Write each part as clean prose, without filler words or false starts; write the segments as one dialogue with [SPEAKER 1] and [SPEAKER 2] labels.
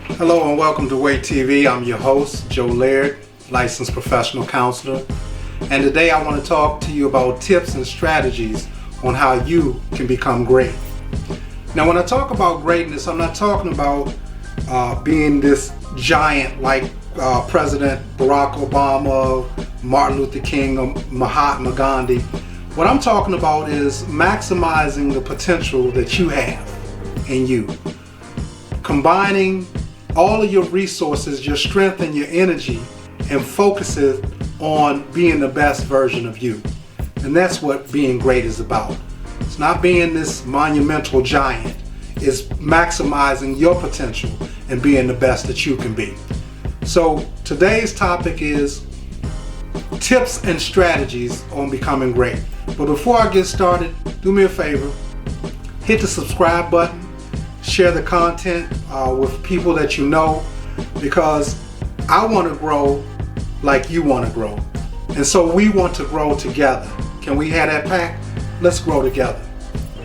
[SPEAKER 1] Hello and welcome to Wait TV. I'm your host, Joe Laird, licensed professional counselor. And today I want to talk to you about tips and strategies on how you can become great. Now when I talk about greatness, I'm not talking about being this giant like President Barack Obama, Martin Luther King, or Mahatma Gandhi. What I'm talking about is maximizing the potential that you have in you. Combining all of your resources, your strength and your energy, and focus it on being the best version of you. And that's what being great is about. It's not being this monumental giant. It's maximizing your potential and being the best that you can be. So today's topic is tips and strategies on becoming great. But before I get started, do me a favor, hit the subscribe button, share the content with people that you know, because I want to grow like you want to grow. And so we want to grow together. Can we have that pact? Let's grow together.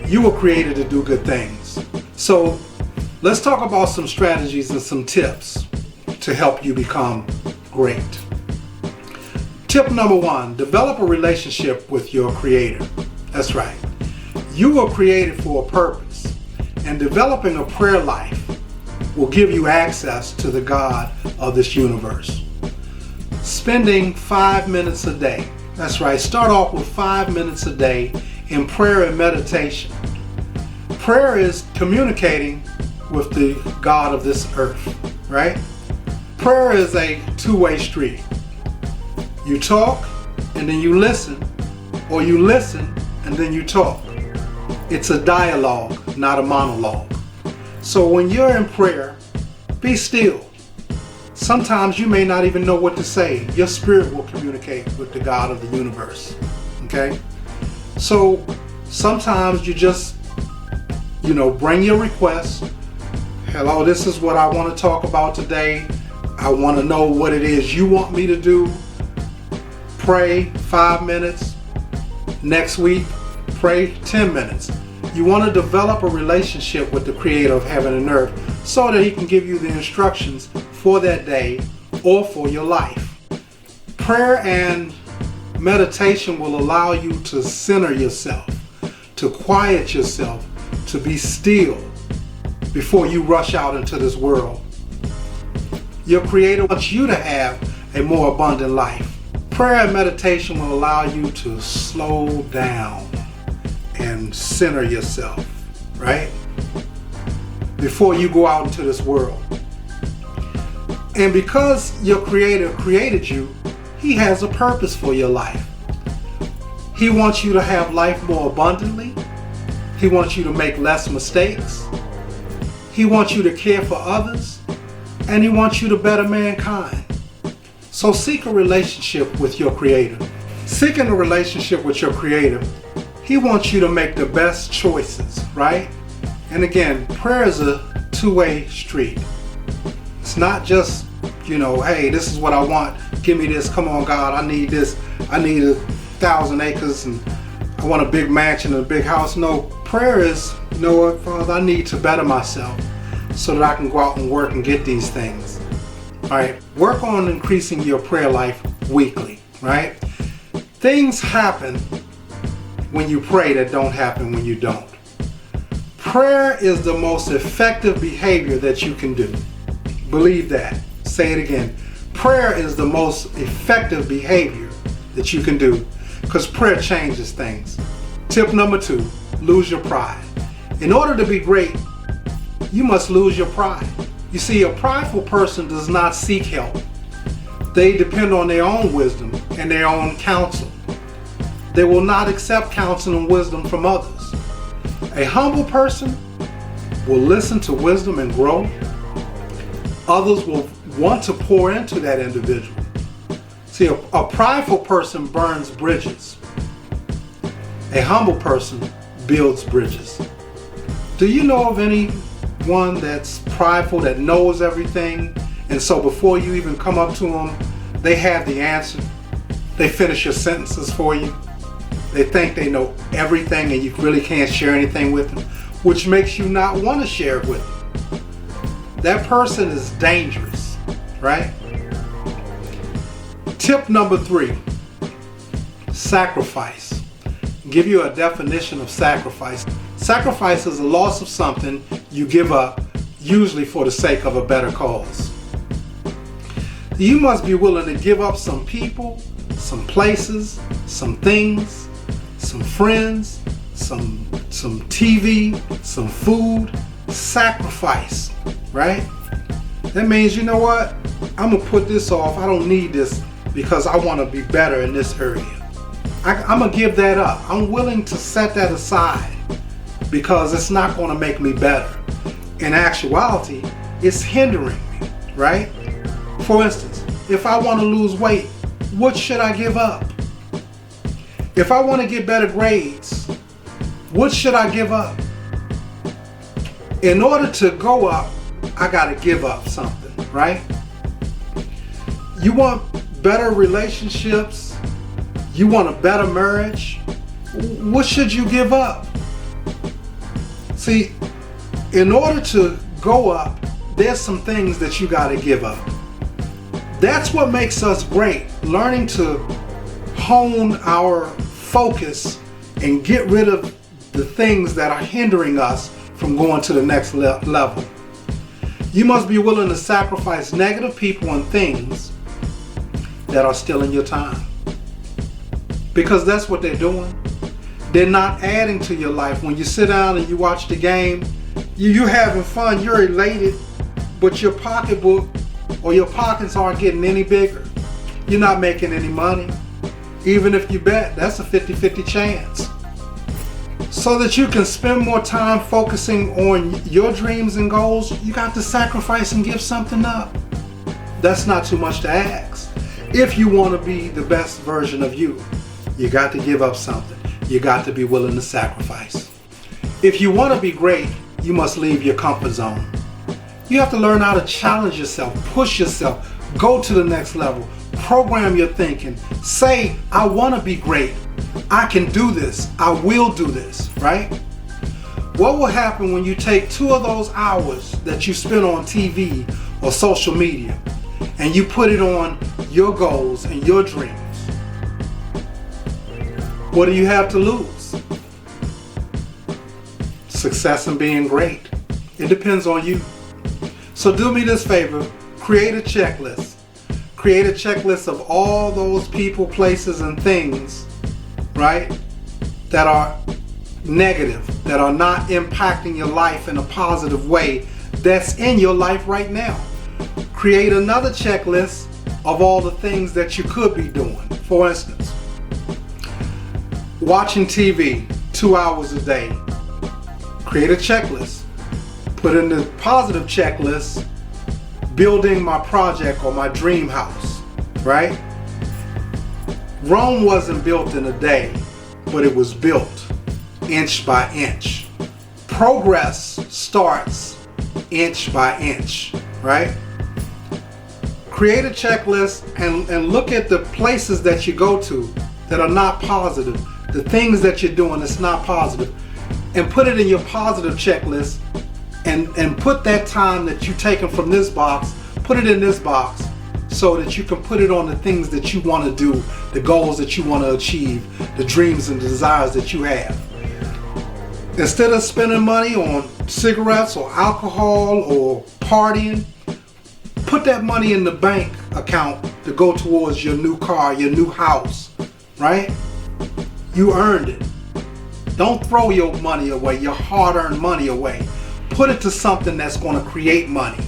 [SPEAKER 1] You were created to do good things. So let's talk about some strategies and some tips to help you become great. Tip number one, develop a relationship with your Creator. That's right. You were created for a purpose, and developing a prayer life will give you access to the God of this universe. Spending 5 minutes a day. That's right. Start off with 5 minutes a day in prayer and meditation. Prayer is communicating with the God of this earth, right? Prayer is a two-way street. You talk and then you listen, or you listen and then you talk. It's a dialogue, not a monologue. So when you're in prayer, be still. Sometimes you may not even know what to say. Your spirit will communicate with the God of the universe. Okay? So sometimes you just, bring your request. Hello, this is what I want to talk about today. I want to know what it is you want me to do. Pray 5 minutes. Next week, pray 10 minutes. You want to develop a relationship with the Creator of heaven and earth so that He can give you the instructions for that day or for your life. Prayer and meditation will allow you to center yourself, to quiet yourself, to be still before you rush out into this world. Your Creator wants you to have a more abundant life. Prayer and meditation will allow you to slow down and center yourself, right? Before you go out into this world. And because your Creator created you, He has a purpose for your life. He wants you to have life more abundantly. He wants you to make less mistakes. He wants you to care for others. And He wants you to better mankind. So seek a relationship with your Creator. Seeking a relationship with your Creator, He wants you to make the best choices, right? And again, prayer is a two-way street. It's not just, hey, this is what I want. Give me this. Come on, God, I need this. I need 1,000 acres and I want a big mansion and a big house. No, prayer is, you know what, Father, I need to better myself so that I can go out and work and get these things. All right, work on increasing your prayer life weekly, right? Things happen when you pray that don't happen when you don't. Prayer is the most effective behavior that you can do. Believe that. Say it again. Prayer is the most effective behavior that you can do because prayer changes things. Tip number 2, lose your pride. In order to be great, you must lose your pride. You see, a prideful person does not seek help. They depend on their own wisdom and their own counsel. They will not accept counsel and wisdom from others. A humble person will listen to wisdom and grow. Others will want to pour into that individual. See, a prideful person burns bridges. A humble person builds bridges. Do you know of anyone that's prideful, that knows everything, and so before you even come up to them, they have the answer? They finish your sentences for you. They think they know everything and you really can't share anything with them, which makes you not want to share it with them. that person is dangerous, right? Tip number 3, sacrifice. I'll give you a definition of sacrifice. Sacrifice is a loss of something you give up, usually for the sake of a better cause. You must be willing to give up some people, some places, some things, some friends, some TV, some food. Sacrifice, right? That means, you know what? I'm gonna put this off. I don't need this because I want to be better in this area. I'm gonna give that up. I'm willing to set that aside because it's not gonna make me better. In actuality, it's hindering me, right? For instance, if I want to lose weight, what should I give up? If I want to get better grades, what should I give up? In order to go up, I got to give up something, right? You want better relationships? You want a better marriage? What should you give up? See, in order to go up, there's some things that you got to give up. That's what makes us great, learning to hone our focus and get rid of the things that are hindering us from going to the next level. You must be willing to sacrifice negative people and things that are stealing your time. Because that's what they're doing. They're not adding to your life. When you sit down and you watch the game, you're having fun, you're elated, but your pocketbook or your pockets aren't getting any bigger. You're not making any money. Even if you bet, that's a 50-50 chance. So that you can spend more time focusing on your dreams and goals, you got to sacrifice and give something up. That's not too much to ask. If you want to be the best version of you, you got to give up something. You got to be willing to sacrifice. If you want to be great, you must leave your comfort zone. You have to learn how to challenge yourself, push yourself, go to the next level, program your thinking. Say, I want to be great. I can do this. I will do this, right? What will happen when you take 2 of those hours that you spend on TV or social media and you put it on your goals and your dreams? What do you have to lose? Success and being great. It depends on you. So do me this favor, create a checklist. Create a checklist of all those people, places, and things, right, that are negative, that are not impacting your life in a positive way, that's in your life right now. Create another checklist of all the things that you could be doing. For instance, watching TV 2 hours a day. Create a checklist. Put in the positive checklist, building my project or my dream house, right? Rome wasn't built in a day, but it was built inch by inch. Progress starts inch by inch, right? Create a checklist and look at the places that you go to that are not positive, the things that you're doing that's not positive, and put it in your positive checklist. And put that time that you've taken from this box, put it in this box so that you can put it on the things that you want to do, the goals that you want to achieve, the dreams and desires that you have. Instead of spending money on cigarettes or alcohol or partying, put that money in the bank account to go towards your new car, your new house, right? You earned it. Don't throw your money away, your hard-earned money away. Put it to something that's going to create money,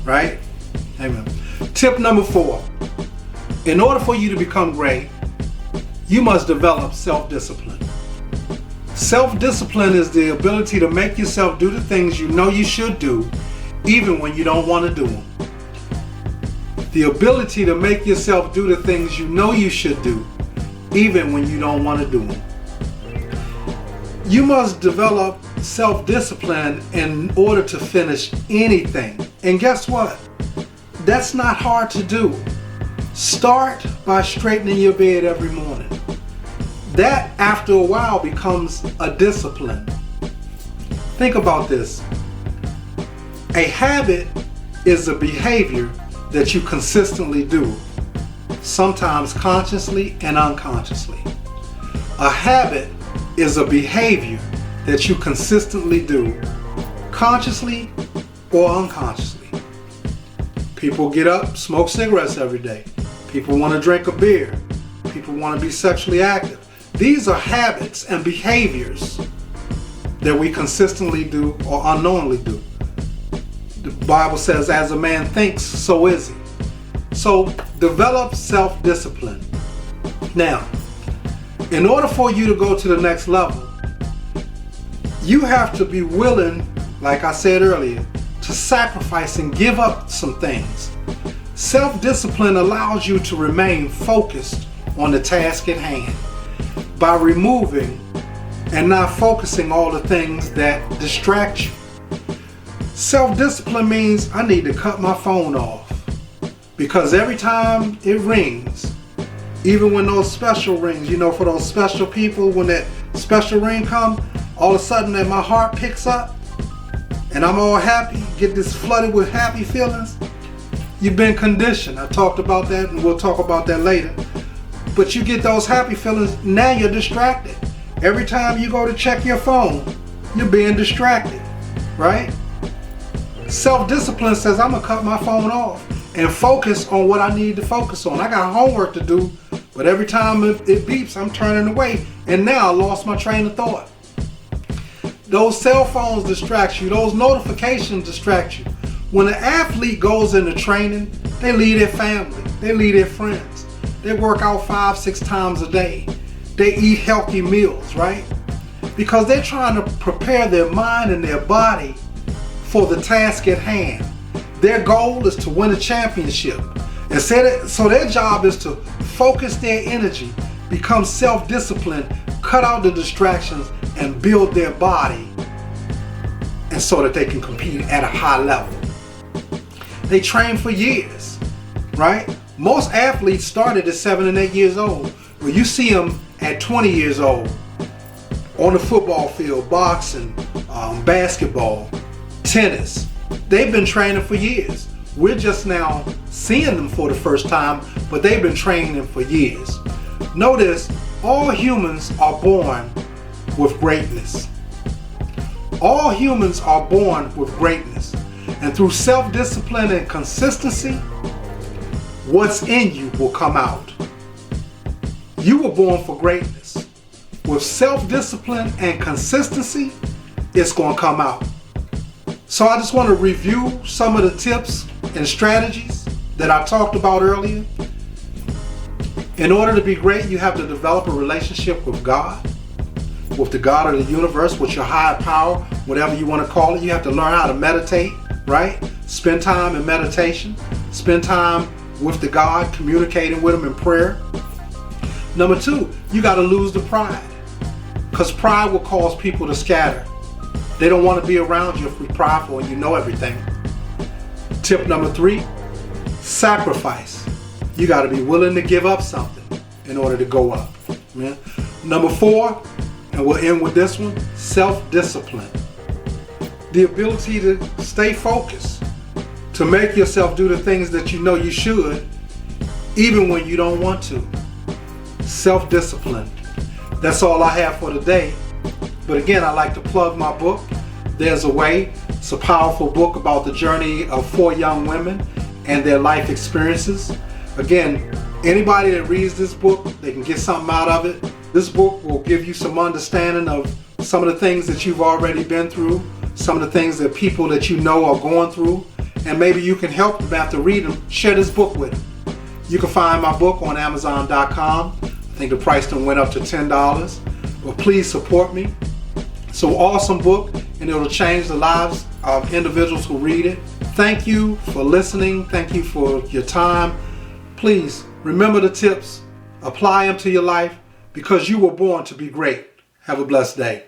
[SPEAKER 1] right? Amen. Tip number 4. In order for you to become great, you must develop self-discipline. Self-discipline is the ability to make yourself do the things you know you should do, even when you don't want to do them. The ability to make yourself do the things you know you should do, even when you don't want to do them. You must develop self-discipline in order to finish anything. And guess what? That's not hard to do. Start by straightening your bed every morning. That, after a while, becomes a discipline. Think about this. A habit is a behavior that you consistently do, sometimes consciously and unconsciously. A habit is a behavior that you consistently do, consciously or unconsciously. People get up, smoke cigarettes every day. People want to drink a beer. People want to be sexually active. These are habits and behaviors that we consistently do or unknowingly do. The Bible says, as a man thinks, so is he. So develop self-discipline. Now, in order for you to go to the next level, you have to be willing, like I said earlier, to sacrifice and give up some things. Self-discipline allows you to remain focused on the task at hand by removing and not focusing all the things that distract you. Self-discipline means I need to cut my phone off, because every time it rings, even when those special rings, for those special people, when that special ring comes, all of a sudden that my heart picks up and I'm all happy, get this flooded with happy feelings. You've been conditioned. I talked about that and we'll talk about that later. But you get those happy feelings, now you're distracted. Every time you go to check your phone, you're being distracted, right? Self-discipline says I'm gonna cut my phone off and focus on what I need to focus on. I got homework to do, but every time it beeps, I'm turning away, and now I lost my train of thought. Those cell phones distract you. Those notifications distract you. When an athlete goes into training, they leave their family, they leave their friends. They work out 5-6 times a day. They eat healthy meals, right? Because they're trying to prepare their mind and their body for the task at hand. Their goal is to win a championship. And so their job is to focus their energy, become self-disciplined, cut out the distractions, and build their body, and so that they can compete at a high level. They train for years, right? Most athletes started at 7 and 8 years old. Well, you see them at 20 years old on the football field, boxing, basketball, tennis. They've been training for years. We're just now seeing them for the first time, but they've been training for years. Notice, all humans are born with greatness. All humans are born with greatness. And through self-discipline and consistency, what's in you will come out. You were born for greatness. With self-discipline and consistency, it's going to come out. So I just want to review some of the tips and strategies that I talked about earlier. In order to be great, you have to develop a relationship with God, with the God of the universe, with your higher power, whatever you want to call it. You have to learn how to meditate, right? Spend time in meditation. Spend time with the God, communicating with Him in prayer. Number 2, you got to lose the pride, because pride will cause people to scatter. They don't want to be around you if you're prideful and you know everything. Tip number 3, sacrifice. You got to be willing to give up something in order to go up. Yeah? Number 4, and we'll end with this one, self-discipline. The ability to stay focused, to make yourself do the things that you know you should, even when you don't want to. Self-discipline. That's all I have for today. But again, I like to plug my book, There's a Way. It's a powerful book about the journey of 4 young women and their life experiences. Again, anybody that reads this book, they can get something out of it. This book will give you some understanding of some of the things that you've already been through, some of the things that people that you know are going through, and maybe you can help them after reading them. Share this book with them. You can find my book on Amazon.com. I think the price done went up to $10. But please support me. It's an awesome book, and it'll change the lives of individuals who read it. Thank you for listening. Thank you for your time. Please remember the tips, apply them to your life, because you were born to be great. Have a blessed day.